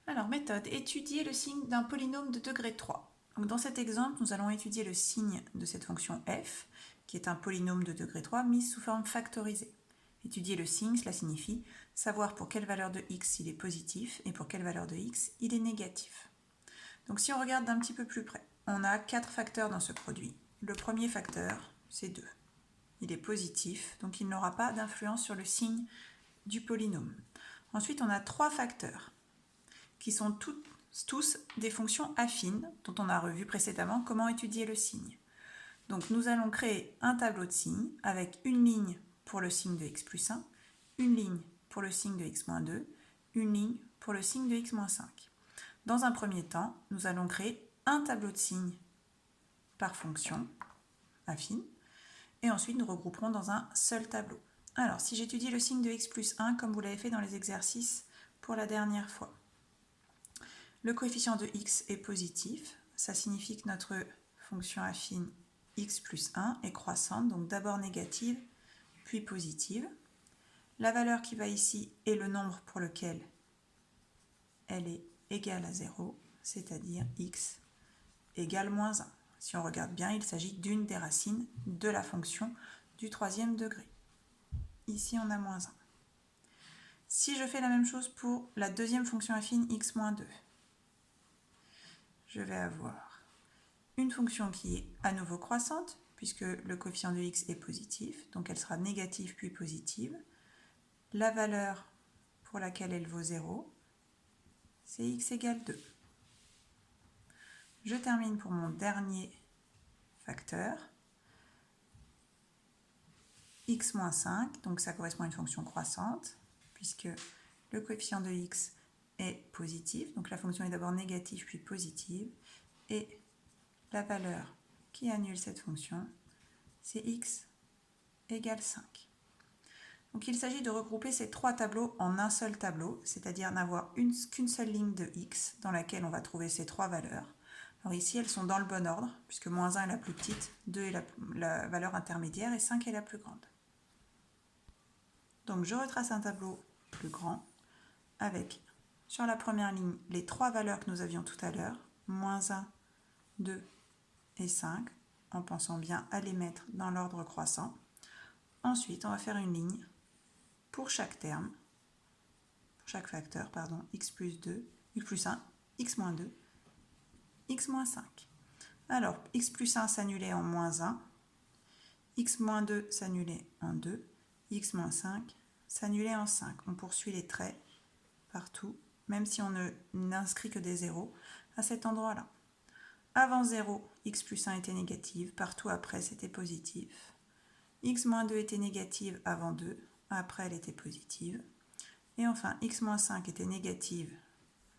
Alors, méthode, étudier le signe d'un polynôme de degré 3. Donc, dans cet exemple, nous allons étudier le signe de cette fonction f, qui est un polynôme de degré 3 mis sous forme factorisée. Étudier le signe, cela signifie savoir pour quelle valeur de x il est positif et pour quelle valeur de x il est négatif. Donc, si on regarde d'un petit peu plus près, on a 4 facteurs dans ce produit. Le premier facteur, c'est 2. Il est positif, donc il n'aura pas d'influence sur le signe du polynôme. Ensuite, on a 3 facteurs qui sont tous des fonctions affines dont on a revu précédemment comment étudier le signe. Donc nous allons créer un tableau de signes avec une ligne pour le signe de x plus 1, une ligne pour le signe de x moins 2, une ligne pour le signe de x moins 5. Dans un premier temps, nous allons créer un tableau de signes par fonction affine et ensuite nous regrouperons dans un seul tableau. Alors si j'étudie le signe de x plus 1 comme vous l'avez fait dans les exercices pour la dernière fois, le coefficient de x est positif, ça signifie que notre fonction affine x plus 1 est croissante, donc d'abord négative, puis positive. La valeur qui va ici est le nombre pour lequel elle est égale à 0, c'est-à-dire x égale moins 1. Si on regarde bien, il s'agit d'une des racines de la fonction du troisième degré. Ici, on a moins 1. Si je fais la même chose pour la deuxième fonction affine x moins 2, je vais avoir une fonction qui est à nouveau croissante, puisque le coefficient de x est positif, donc elle sera négative puis positive. La valeur pour laquelle elle vaut 0, c'est x égale 2. Je termine pour mon dernier facteur, x moins 5, donc ça correspond à une fonction croissante, puisque le coefficient de x est positif, donc la fonction est d'abord négative puis positive, et la valeur qui annule cette fonction, c'est x égale 5. Donc il s'agit de regrouper ces trois tableaux en un seul tableau, c'est-à-dire n'avoir qu'une seule ligne de x dans laquelle on va trouver ces trois valeurs. Alors ici, elles sont dans le bon ordre, puisque moins 1 est la plus petite, 2 est la valeur intermédiaire et 5 est la plus grande. Donc je retrace un tableau plus grand avec, sur la première ligne, les trois valeurs que nous avions tout à l'heure, moins 1, 2 et 5, en pensant bien à les mettre dans l'ordre croissant. Ensuite, on va faire une ligne pour chaque terme, pour chaque facteur, pardon, x plus 2, x plus 1, x moins 2, x moins 5. Alors, x plus 1 s'annulait en moins 1, x moins 2 s'annulait en 2, x moins 5 s'annulait en 5. On poursuit les traits partout, même si on n'inscrit que des zéros à cet endroit-là. Avant 0, x plus 1 était négative, partout après c'était positif. X moins 2 était négative avant 2, après elle était positive. Et enfin, x moins 5 était négative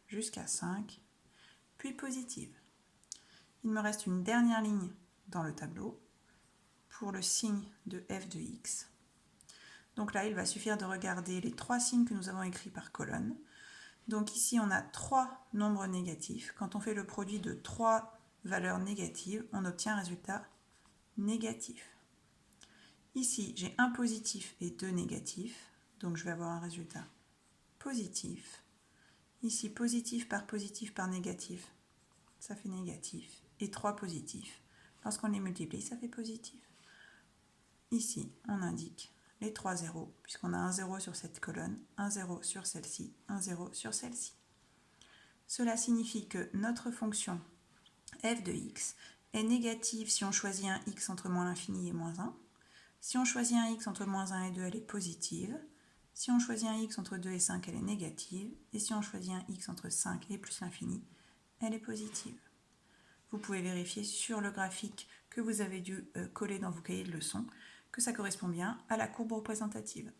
jusqu'à 5, puis positive. Il me reste une dernière ligne dans le tableau pour le signe de f de x. Donc là, il va suffire de regarder les trois signes que nous avons écrits par colonne. Donc ici, on a trois nombres négatifs. Quand on fait le produit de trois valeurs négatives, on obtient un résultat négatif. Ici, j'ai un positif et deux négatifs, donc je vais avoir un résultat positif. Ici, positif par négatif, ça fait négatif. Et 3 positifs. Lorsqu'on les multiplie, ça fait positif. Ici, on indique les 3 zéros, puisqu'on a un 0 sur cette colonne, un 0 sur celle-ci, un 0 sur celle-ci. Cela signifie que notre fonction f de x est négative si on choisit un x entre moins l'infini et moins 1. Si on choisit un x entre moins 1 et 2, elle est positive. Si on choisit un x entre 2 et 5, elle est négative. Et si on choisit un x entre 5 et plus l'infini, elle est positive. Vous pouvez vérifier sur le graphique que vous avez dû coller dans vos cahiers de leçons que ça correspond bien à la courbe représentative.